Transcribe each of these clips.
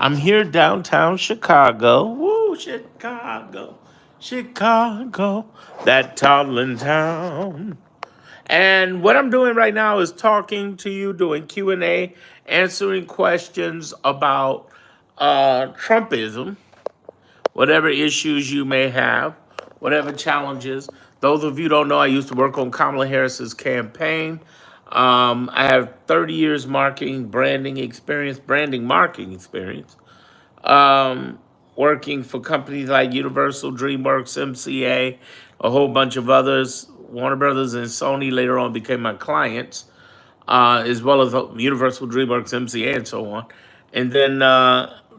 I'm here downtown Chicago. Woo, Chicago, Chicago, that toddling town. And what I'm doing right now is talking to you, doing Q&A, answering questions about Trumpism, whatever issues you may have, whatever challenges. Those of you who don't know, I used to work on Kamala Harris's campaign. I have 30 years branding marketing experience, working for companies like Universal, DreamWorks, MCA, a whole bunch of others. Warner Brothers and Sony later on became my clients, as well as Universal, DreamWorks, MCA, and so on. And then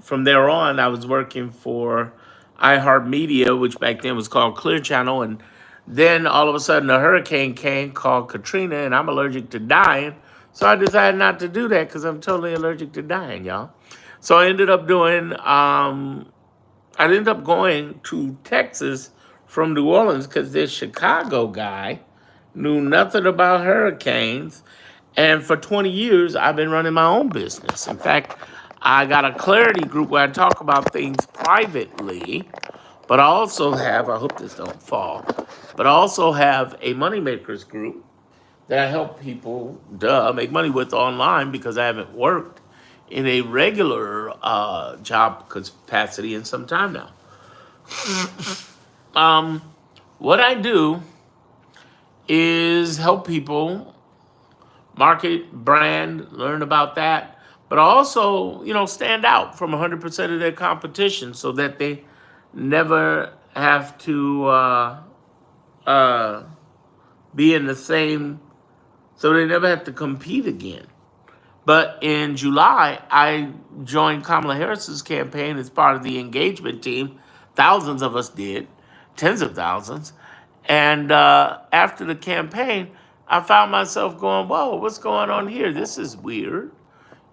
from there on, I was working for iHeartMedia, which back then was called Clear Channel. And then all of a sudden, a hurricane came called Katrina, and I'm allergic to dying. So I decided not to do that because I'm totally allergic to dying, y'all. So I ended up going to Texas from New Orleans because this Chicago guy knew nothing about hurricanes. And for 20 years, I've been running my own business. In fact, I got a clarity group where I talk about things privately, but I also have, I hope this don't fall, but I also have a moneymakers group that I help people, make money with online because I haven't worked in a regular job capacity in some time now. What I do is help people market, brand, learn about that, but also, stand out from 100% of their competition so that they never have to uh, be in the same, so they never have to compete again. But in July, I joined Kamala Harris's campaign as part of the engagement team. Thousands of us did, tens of thousands. And after the campaign, I found myself going, whoa, what's going on here? This is weird.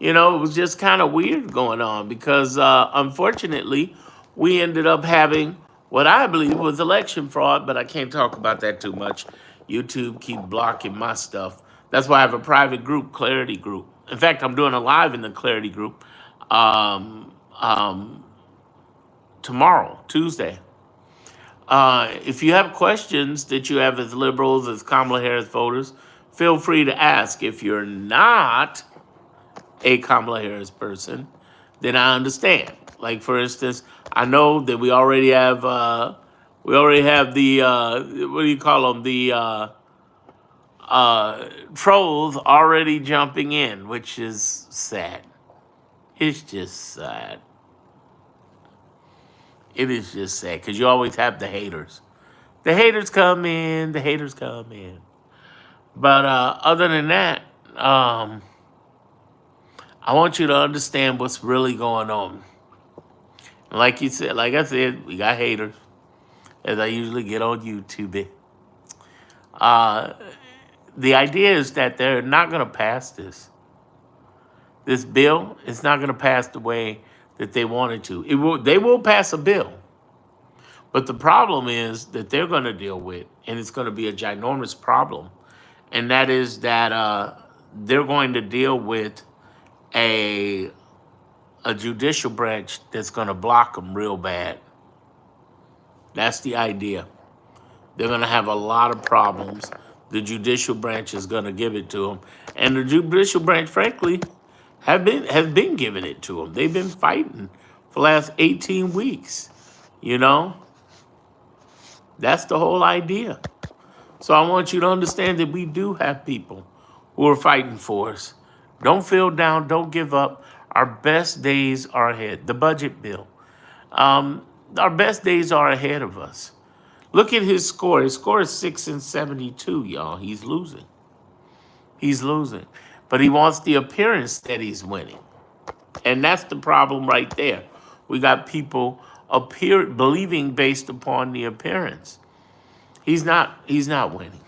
It was just kind of weird going on because unfortunately, we ended up having what I believe was election fraud, but I can't talk about that too much. YouTube keep blocking my stuff. That's why I have a private group, Clarity Group. In fact, I'm doing a live in the Clarity Group um, um, tomorrow, Tuesday. If you have questions that you have as liberals, as Kamala Harris voters, feel free to ask. If you're not a Kamala Harris person, then I understand. Like for instance, I know that we already have the what do you call them, the trolls already jumping in, which is sad. It's just sad. It is just sad because you always have the haters. The haters come in. The haters come in. But other than that, I want you to understand what's really going on. Like you said, like I said, we got haters, as I usually get on YouTube. Uh, the idea is that they're not going to pass this. This bill is not going to pass the way that they wanted to. They will pass a bill, but the problem is that they're going to deal with, and it's going to be a ginormous problem, and that is that they're going to deal with a a judicial branch that's going to block them real bad. That's the idea. They're going to have a lot of problems. The judicial branch is going to give it to them, and the judicial branch, frankly, has been giving it to them. They've been fighting for the last 18 weeks. You know, that's the whole idea. So I want you to understand that we do have people who are fighting for us. Don't feel down. Don't give up. Our best days are ahead. The budget bill. Our best days are ahead of us. Look at his score. His score is 6-72, y'all. He's losing. He's losing. But he wants the appearance that he's winning. And that's the problem right there. We got people believing based upon the appearance. He's not winning.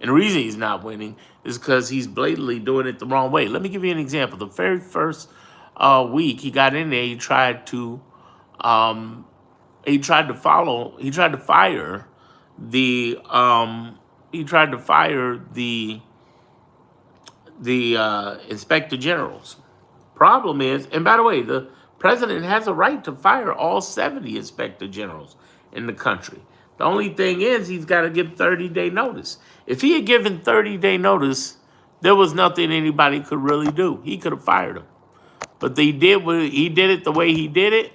And the reason he's not winning is because he's blatantly doing it the wrong way. Let me give you an example. The very first week he got in there, um, he tried to fire the inspector generals. Problem is, and by the way, the president has a right to fire all 70 inspector generals in the country. The only thing is he's got to give 30-day notice. If he had given 30-day notice, there was nothing anybody could really do. He could have fired him. But he did it the way he did it,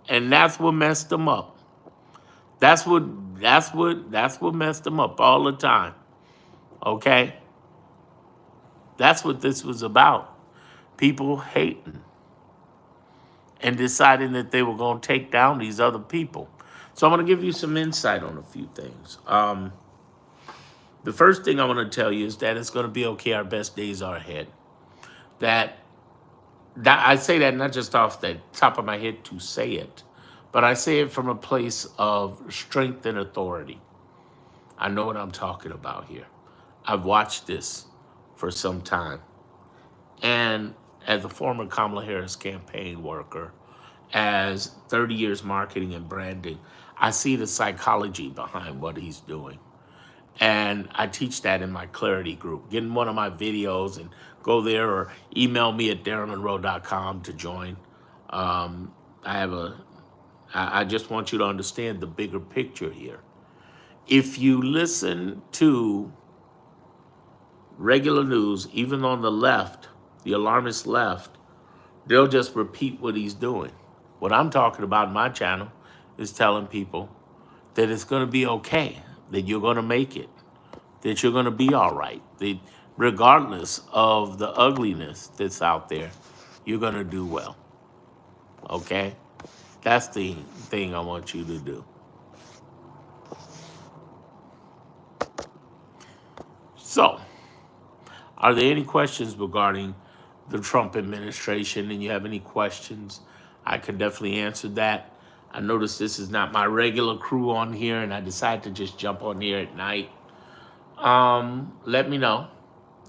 and that's what messed him up. That's what messed him up all the time. Okay? That's what this was about. People hating and deciding that they were going to take down these other people. So I'm going to give you some insight on a few things. The first thing I want to tell you is that it's going to be okay. Our best days are ahead. That I say that not just off the top of my head to say it, but I say it from a place of strength and authority. I know what I'm talking about here. I've watched this for some time. And as a former Kamala Harris campaign worker, as 30 years marketing and branding, I see the psychology behind what he's doing. And I teach that in my Clarity group. Get in one of my videos and go there, or email me at darrenmonroe.com to join. I just want you to understand the bigger picture here. If you listen to regular news, even on the left, the alarmist left, they'll just repeat what he's doing. What I'm talking about in my channel is telling people that it's going to be okay, that you're going to make it, that you're going to be all right, that regardless of the ugliness that's out there, you're going to do well. Okay? That's the thing I want you to do. So, are there any questions regarding the Trump administration? And you have any questions, I can definitely answer that. I noticed this is not my regular crew on here, and I decided to just jump on here at night. Let me know.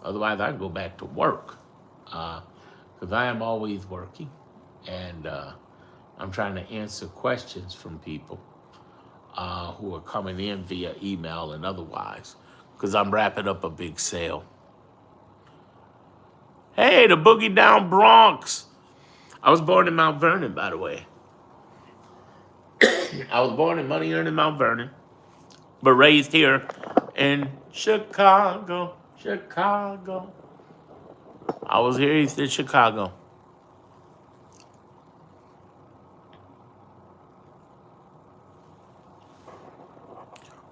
Otherwise, I go back to work, because I am always working, and I'm trying to answer questions from people who are coming in via email and otherwise, because I'm wrapping up a big sale. Hey, the Boogie Down Bronx. I was born in Mount Vernon, by the way. I was born in Money Earning Mount Vernon, but raised here in Chicago. I was raised in Chicago.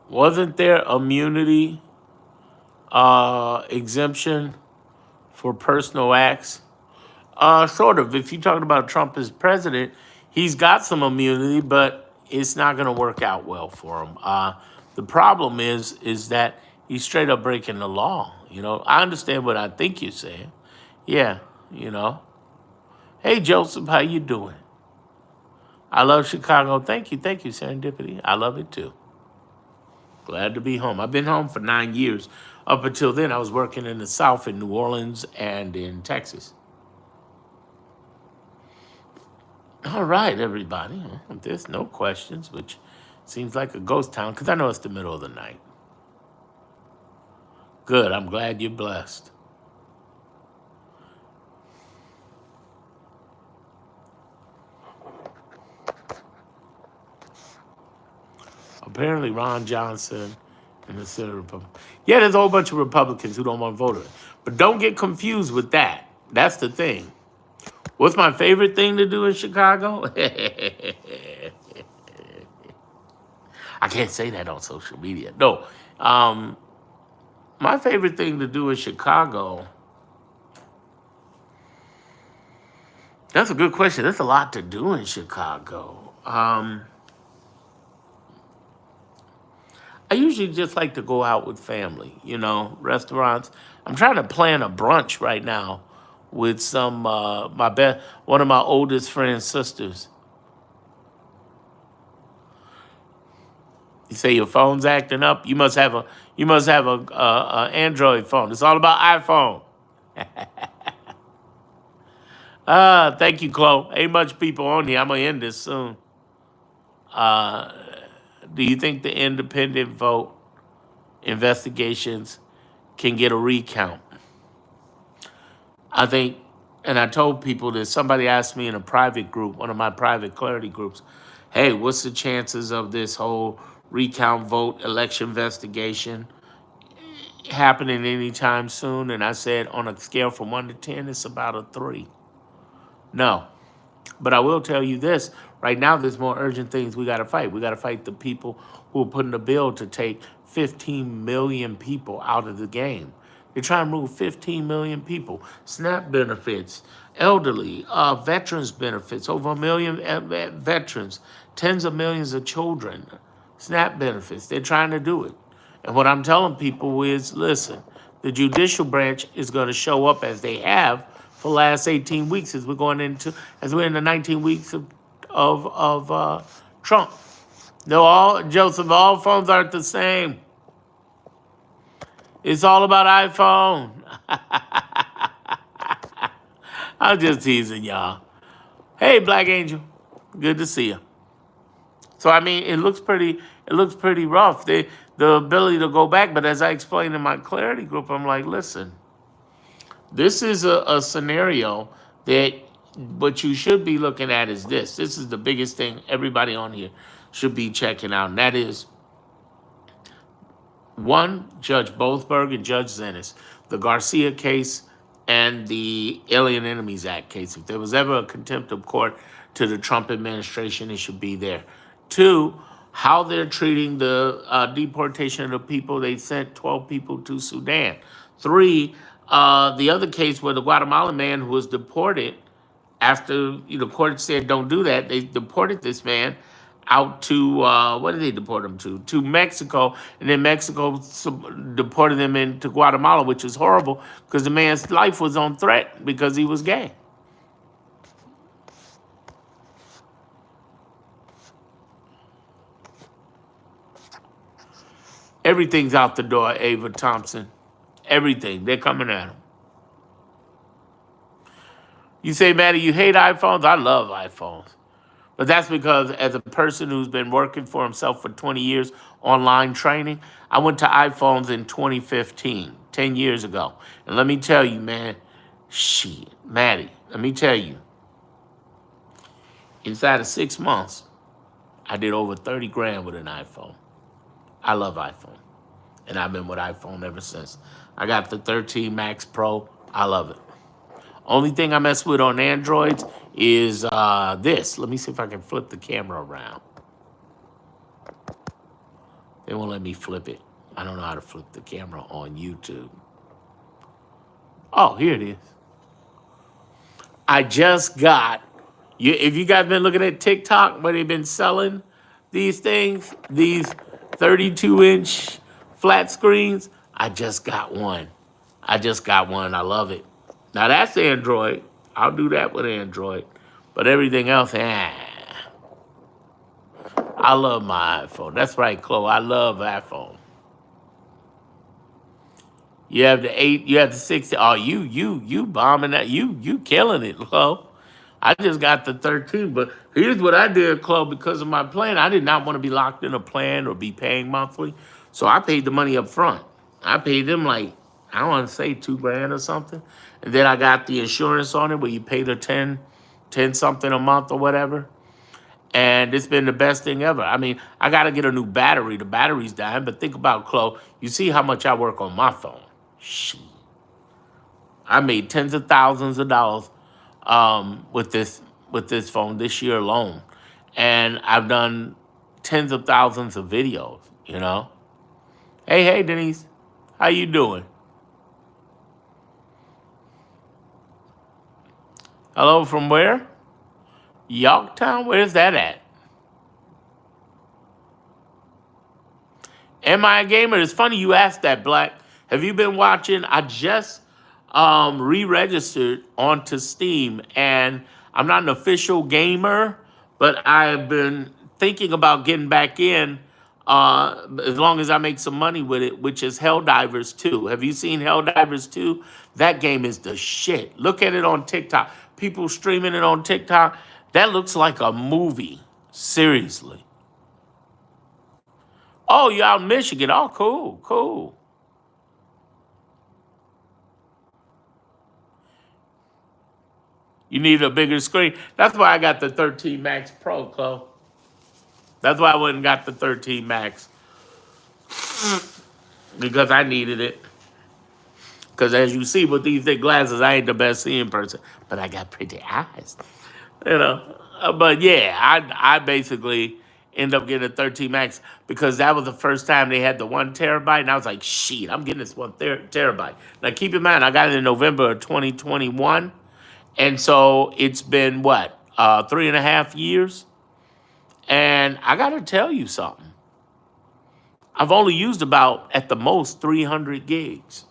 Wasn't there immunity exemption for personal acts? Sort of. If you're talking about Trump as president, he's got some immunity, but it's not going to work out well for him. The problem is that he's straight up breaking the law. You know, I understand what I think you're saying. Yeah, you know. Hey, Joseph, how you doing? I love Chicago. Thank you, Serendipity. I love it too. Glad to be home. I've been home for 9 years. Up until then, I was working in the South in New Orleans and in Texas. All right, everybody. There's no questions, which seems like a ghost town because I know it's the middle of the night. Good. I'm glad you're blessed. Apparently, Ron Johnson and the Senate Republican. Yeah, there's a whole bunch of Republicans who don't want to vote on it. But don't get confused with that. That's the thing. What's my favorite thing to do in Chicago? I can't say that on social media. No. My favorite thing to do in Chicago. That's a good question. There's a lot to do in Chicago. I usually just like to go out with family, you know, restaurants. I'm trying to plan a brunch right now with some one of my oldest friend's sisters. You say your phone's acting up? You must have a Android phone. It's all about iPhone. Thank you, Chloe. Ain't much people on here. I'm gonna end this soon. Do you think the independent vote investigations can get a recount? I think And I told people that somebody asked me in a private group, one of my private clarity groups, hey, what's the chances of this whole recount vote election investigation happening anytime soon? And I said, on a scale from 1 to 10, it's about a 3. No. But I will tell you this, right now there's more urgent things we got to fight. We got to fight the people who are putting the bill to take 15 million people out of the game. They're trying to move 15 million people. SNAP benefits, elderly, veterans benefits, over a million veterans, tens of millions of children, SNAP benefits. They're trying to do it. And what I'm telling people is, listen, the judicial branch is going to show up as they have for the last 18 weeks as we're in the 19 weeks of Trump. No, Joseph, all phones aren't the same. It's all about iPhone. I'm just teasing y'all. Hey, Black Angel, good to see you. So I mean, it looks pretty rough. The ability to go back, but as I explained in my clarity group, I'm like, listen, this is a scenario that what you should be looking at is this. This is the biggest thing everybody on here should be checking out, and that is one, Judge Boasberg and Judge Zennis, the Garcia case and the Alien Enemies Act case. If there was ever a contempt of court to the Trump administration, it should be there. Two, how they're treating the deportation of the people. They sent 12 people to Sudan. Three, the other case where the Guatemalan man who was deported after court said don't do that, they deported this man out to what did they deport him to? To Mexico, and then Mexico deported him into Guatemala, which is horrible because the man's life was on threat because he was gay. Everything's out the door, Ava Thompson. Everything. They're coming at him. You say, Maddie, you hate iPhones? I love iPhones. But that's because as a person who's been working for himself for 20 years, online training, I went to iPhones in 2015, 10 years ago. And let me tell you, man, shit, Maddie, let me tell you, inside of 6 months, I did over 30 grand with an iPhone. I love iPhone. And I've been with iPhone ever since. I got the 13 Max Pro. I love it. Only thing I mess with on Androids is this. Let me see if I can flip the camera around. They won't let me flip it. I don't know how to flip the camera on YouTube. Oh, here it is. I just got, if you guys been looking at TikTok where they've been selling these things, these 32-inch flat screens, I just got one. I I love it. Now that's Android. I'll do that with Android. But everything else, I love my iPhone. That's right, Chloe. I love iPhone. You have the 8, you have the 60. Oh, you bombing that. You killing it, Chloe. I just got the 13, but here's what I did, Chloe, because of my plan. I did not want to be locked in a plan or be paying monthly. So I paid the money up front. I paid them like, I don't want to say 2 grand or something. And then I got the insurance on it where you pay the 10 something a month or whatever. And it's been the best thing ever. I mean, I got to get a new battery. The battery's dying, but think about, Chloe, you see how much I work on my phone. Shit. I made tens of thousands of dollars with this phone this year alone. And I've done tens of thousands of videos, Hey, Denise. How you doing? Hello, from where? Yorktown? Where's that at? Am I a gamer? It's funny you asked that, Black. Have you been watching? I just re-registered onto Steam, and I'm not an official gamer, but I've been thinking about getting back in as long as I make some money with it, which is Helldivers 2. Have you seen Helldivers 2? That game is the shit. Look at it on TikTok. People streaming it on TikTok. That looks like a movie. Seriously. Oh, you're out in Michigan. Oh, cool. You need a bigger screen. That's why I got the 13 Max Pro, Chloe. That's why I went and got the 13 Max. Because I needed it. Because as you see with these thick glasses, I ain't the best seeing person. But I got pretty eyes. You know. But yeah, I basically end up getting a 13 Max because that was the first time they had the 1 terabyte. And I was like, shit, I'm getting this terabyte. Now keep in mind, I got it in November of 2021. And so it's been what, 3.5 years? And I got to tell you something. I've only used about, at the most, 300 gigs,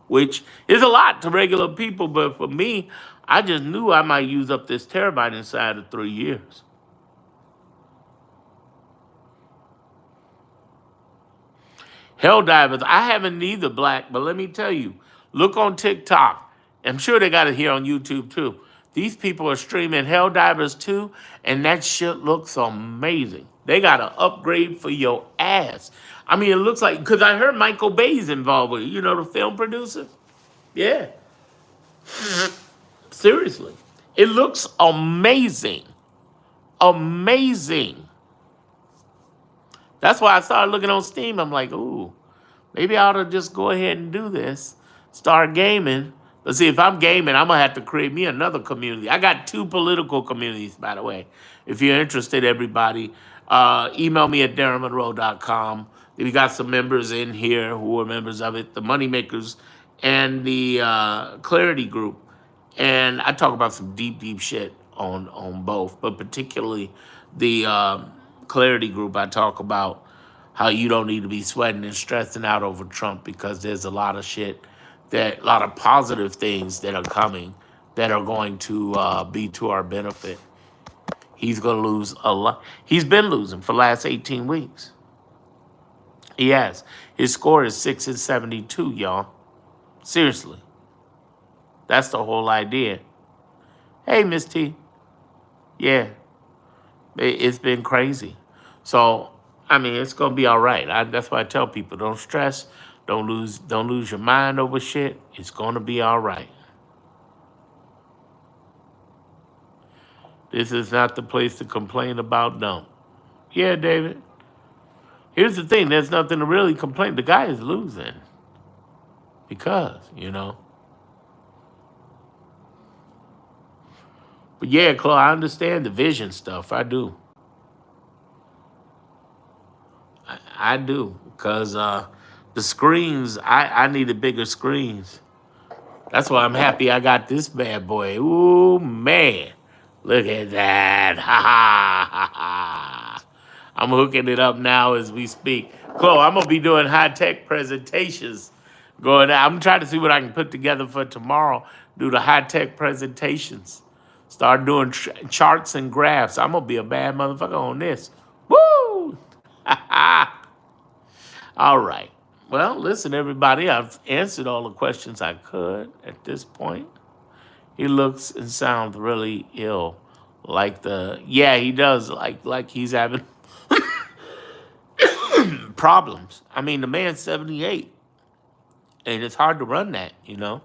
which is a lot to regular people. But for me, I just knew I might use up this terabyte inside of 3 years. Helldivers, I haven't either, Black, but let me tell you, look on TikTok. I'm sure they got it here on YouTube too. These people are streaming Helldivers too, and that shit looks amazing. They got an upgrade for your ass. I mean, it looks like, because I heard Michael Bay's involved with it. You know, the film producer? Yeah. Seriously. It looks amazing. Amazing. That's why I started looking on Steam. I'm like, ooh, maybe I ought to just go ahead and do this. Start gaming. Let's see, if I'm gaming, I'm going to have to create me another community. I got 2 political communities, by the way. If you're interested, everybody, email me at darrenmonroe.com. We got some members in here who are members of it, the Moneymakers and the Clarity Group. And I talk about some deep, deep shit on both, but particularly the Clarity Group, I talk about how you don't need to be sweating and stressing out over Trump because there's a lot of shit, a lot of positive things that are coming that are going to be to our benefit. He's going to lose a lot. He's been losing for the last 18 weeks. He has. His score is 6-72, y'all. Seriously. That's the whole idea. Hey, Miss T. Yeah. It's been crazy. So, I mean, it's going to be all right. That's why I tell people, don't stress. Don't lose your mind over shit. It's going to be all right. This is not the place to complain about dumb. Yeah, David. Here's the thing. There's nothing to really complain. The guy is losing. Because, you know. But yeah, Chloe, I understand the vision stuff. I do. I do. Because the screens, I needed bigger screens. That's why I'm happy I got this bad boy. Ooh, man. Look at that. Ha ha ha ha. I'm hooking it up now as we speak. Chloe, I'm going to be doing high-tech presentations. I'm trying to see what I can put together for tomorrow. Do the high-tech presentations. Start doing charts and graphs. I'm going to be a bad motherfucker on this. Woo! All right. Well, listen, everybody. I've answered all the questions I could at this point. He looks and sounds really ill. Yeah, he does. Like he's having problems. I mean, the man's 78. And it's hard to run that, you know.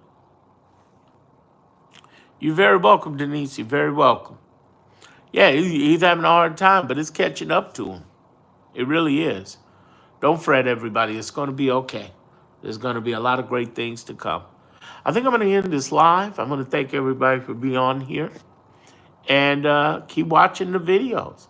You're very welcome, Denise. You're very welcome. Yeah, he's having a hard time, but it's catching up to him. It really is. Don't fret, everybody. It's going to be okay. There's going to be a lot of great things to come. I think I'm going to end this live. I'm going to thank everybody for being on here. And keep watching the videos.